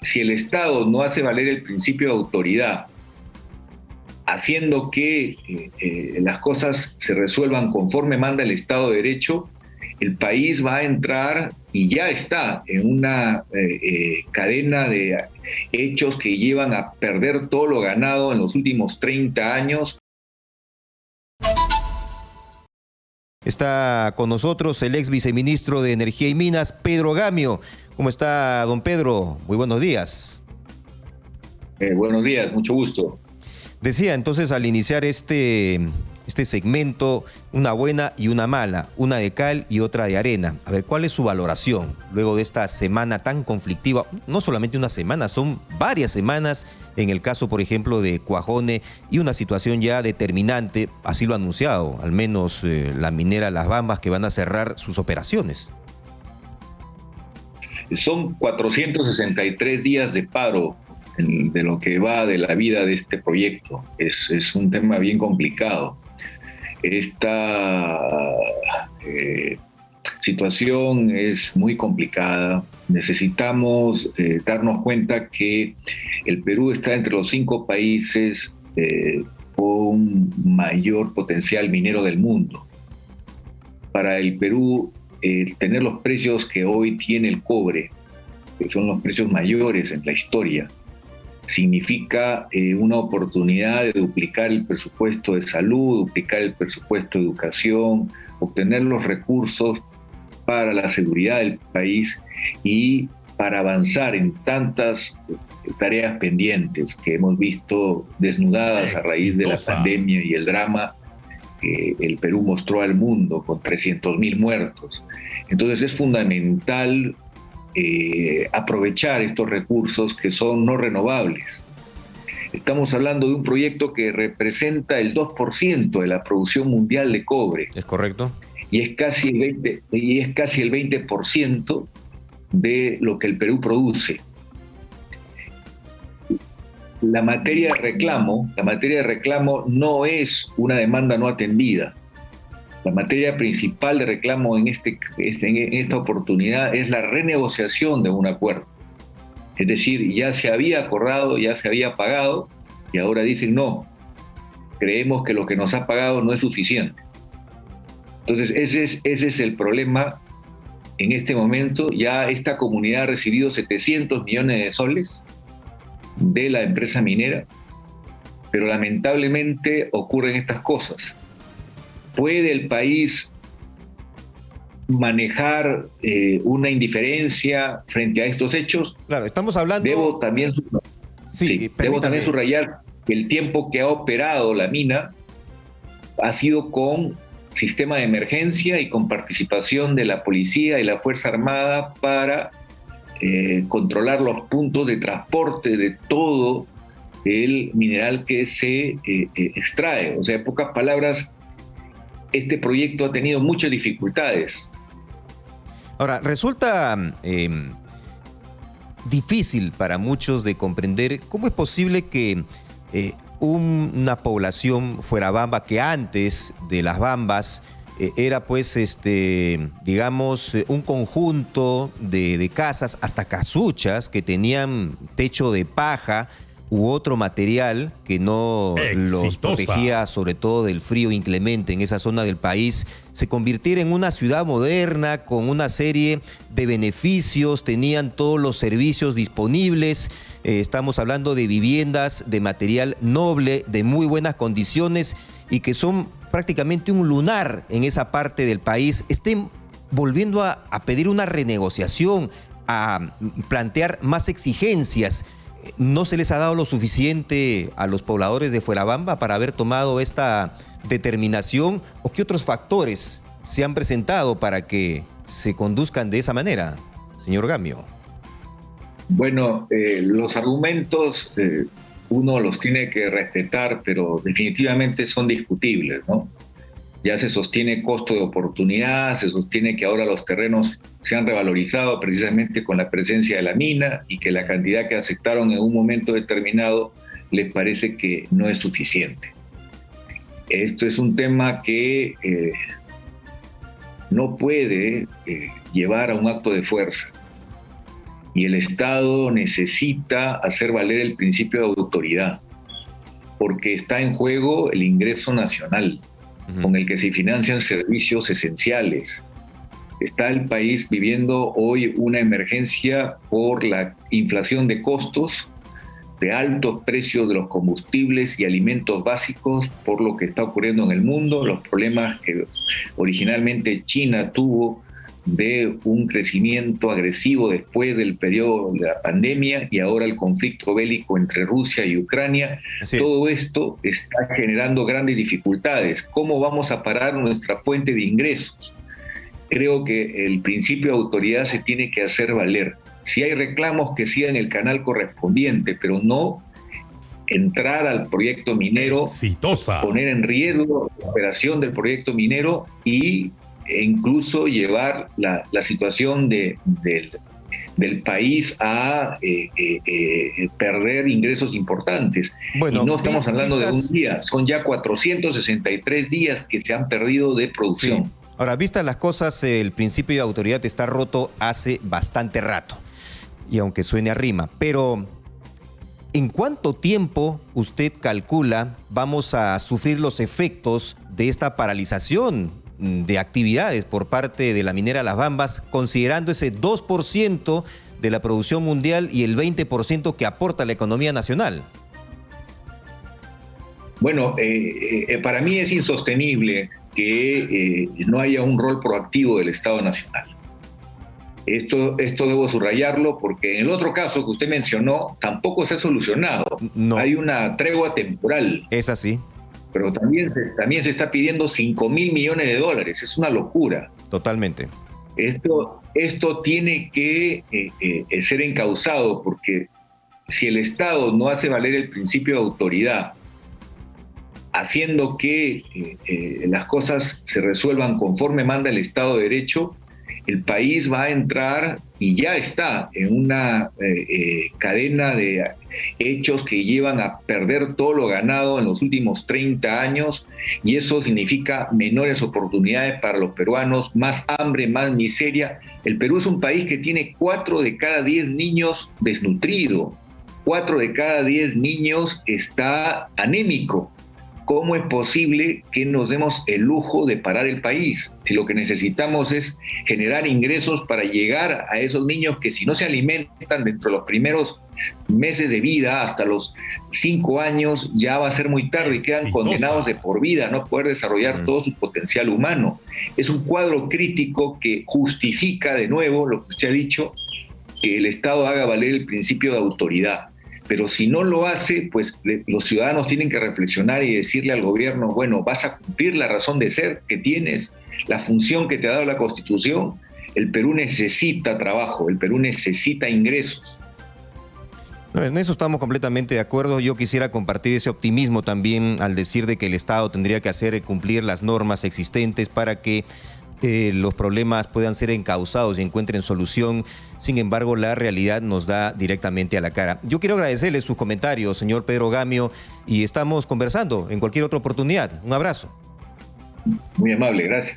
si el Estado no hace valer el principio de autoridad, haciendo que las cosas se resuelvan conforme manda el Estado de Derecho, el país va a entrar y ya está en una cadena de hechos que llevan a perder todo lo ganado en los últimos 30 años. Está con nosotros el ex viceministro de Energía y Minas, Pedro Gamio. ¿Cómo está, don Pedro? Muy buenos días. Buenos días, mucho gusto. Decía entonces al iniciar este segmento, una buena y una mala, una de cal y otra de arena. A ver, ¿cuál es su valoración luego de esta semana tan conflictiva? No solamente una semana, son varias semanas en el caso, por ejemplo, de Cuajone y una situación ya determinante, así lo ha anunciado, al menos la minera Las Bambas, que van a cerrar sus operaciones. Son 463 días de paro de lo que va de la vida de este proyecto. Es un tema bien complicado. Esta situación es muy complicada. Necesitamos darnos cuenta que el Perú está entre los 5 países con mayor potencial minero del mundo. Para el Perú, tener los precios que hoy tiene el cobre, que son los precios mayores en la historia, significa una oportunidad de duplicar el presupuesto de salud, duplicar el presupuesto de educación, obtener los recursos para la seguridad del país y para avanzar en tantas tareas pendientes que hemos visto desnudadas a raíz de la pandemia y el drama que el Perú mostró al mundo con 300.000 muertos. Entonces es fundamental aprovechar estos recursos que son no renovables. Estamos hablando de un proyecto que representa el 2% de la producción mundial de cobre. ¿Es correcto? Y es casi el 20% de lo que el Perú produce. La materia de reclamo no es una demanda no atendida. La materia principal de reclamo en esta oportunidad es la renegociación de un acuerdo. Es decir, ya se había acordado, ya se había pagado, y ahora dicen no, creemos que lo que nos ha pagado no es suficiente. Entonces, ese es el problema en este momento. Ya esta comunidad ha recibido 700 millones de soles de la empresa minera, pero lamentablemente ocurren estas cosas. ¿Puede el país manejar una indiferencia frente a estos hechos? Claro, estamos hablando... Debo también subrayar que el tiempo que ha operado la mina ha sido con sistema de emergencia y con participación de la policía y la Fuerza Armada para controlar los puntos de transporte de todo el mineral que se extrae. O sea, en pocas palabras, este proyecto ha tenido muchas dificultades. Ahora, resulta difícil para muchos de comprender cómo es posible que una población fuerabamba que antes de Las Bambas era pues digamos un conjunto de casas, hasta casuchas que tenían techo de paja u otro material que no los protegía sobre todo del frío inclemente en esa zona del país, se convirtiera en una ciudad moderna con una serie de beneficios, tenían todos los servicios disponibles, estamos hablando de viviendas de material noble, de muy buenas condiciones y que son prácticamente un lunar en esa parte del país, estén volviendo a pedir una renegociación, a plantear más exigencias. ¿No se les ha dado lo suficiente a los pobladores de Fuerabamba para haber tomado esta determinación? ¿O qué otros factores se han presentado para que se conduzcan de esa manera, señor Gamio? Bueno, los argumentos uno los tiene que respetar, pero definitivamente son discutibles, ¿no? Ya se sostiene costo de oportunidad, se sostiene que ahora los terrenos se han revalorizado precisamente con la presencia de la mina y que la cantidad que aceptaron en un momento determinado les parece que no es suficiente. Esto es un tema que no puede llevar a un acto de fuerza. y el Estado necesita hacer valer el principio de autoridad, porque está en juego el ingreso nacional, con el que se financian servicios esenciales. Está el país viviendo hoy una emergencia por la inflación de costos, de altos precios de los combustibles y alimentos básicos, por lo que está ocurriendo en el mundo, los problemas que originalmente China tuvo de un crecimiento agresivo después del periodo de la pandemia y ahora el conflicto bélico entre Rusia y Ucrania. Todo esto está generando grandes dificultades. ¿Cómo vamos a parar nuestra fuente de ingresos? Creo que el principio de autoridad se tiene que hacer valer. Si hay reclamos, que sigan el canal correspondiente, pero no entrar al proyecto minero, exitosa, poner en riesgo la operación del proyecto minero e incluso llevar la situación del país a perder ingresos importantes. Bueno, y no estamos hablando de un día, son ya 463 días que se han perdido de producción. Sí. Ahora, vistas las cosas, el principio de autoridad está roto hace bastante rato, y aunque suene a rima, pero ¿en cuánto tiempo usted calcula vamos a sufrir los efectos de esta paralización de actividades por parte de la minera Las Bambas, considerando ese 2% de la producción mundial y el 20% que aporta a la economía nacional? Bueno, para mí es insostenible que no haya un rol proactivo del Estado Nacional. Esto debo subrayarlo porque en el otro caso que usted mencionó tampoco se ha solucionado. No. Hay una tregua temporal. Es así. Pero también se está pidiendo $5.000 millones. Es una locura. Totalmente. Esto tiene que ser encauzado, porque si el Estado no hace valer el principio de autoridad, haciendo que las cosas se resuelvan conforme manda el Estado de Derecho, el país va a entrar, y ya está, en una cadena de hechos que llevan a perder todo lo ganado en los últimos 30 años, y eso significa menores oportunidades para los peruanos, más hambre, más miseria. El Perú es un país que tiene 4 de cada 10 niños desnutridos, 4 de cada 10 niños está anémico. ¿Cómo es posible que nos demos el lujo de parar el país? Si lo que necesitamos es generar ingresos para llegar a esos niños que, si no se alimentan dentro de los primeros meses de vida, hasta los 5 años, ya va a ser muy tarde y quedan condenados de por vida a no poder desarrollar todo su potencial humano. Es un cuadro crítico que justifica de nuevo lo que usted ha dicho, que el Estado haga valer el principio de autoridad. Pero si no lo hace, pues los ciudadanos tienen que reflexionar y decirle al gobierno, bueno, vas a cumplir la razón de ser que tienes, la función que te ha dado la Constitución. El Perú necesita trabajo, el Perú necesita ingresos. En eso estamos completamente de acuerdo. Yo quisiera compartir ese optimismo también al decir de que el Estado tendría que hacer cumplir las normas existentes para que los problemas puedan ser encauzados y encuentren solución. Sin embargo, la realidad nos da directamente a la cara. Yo quiero agradecerle sus comentarios, señor Pedro Gamio, y estamos conversando en cualquier otra oportunidad. Un abrazo. Muy amable, gracias.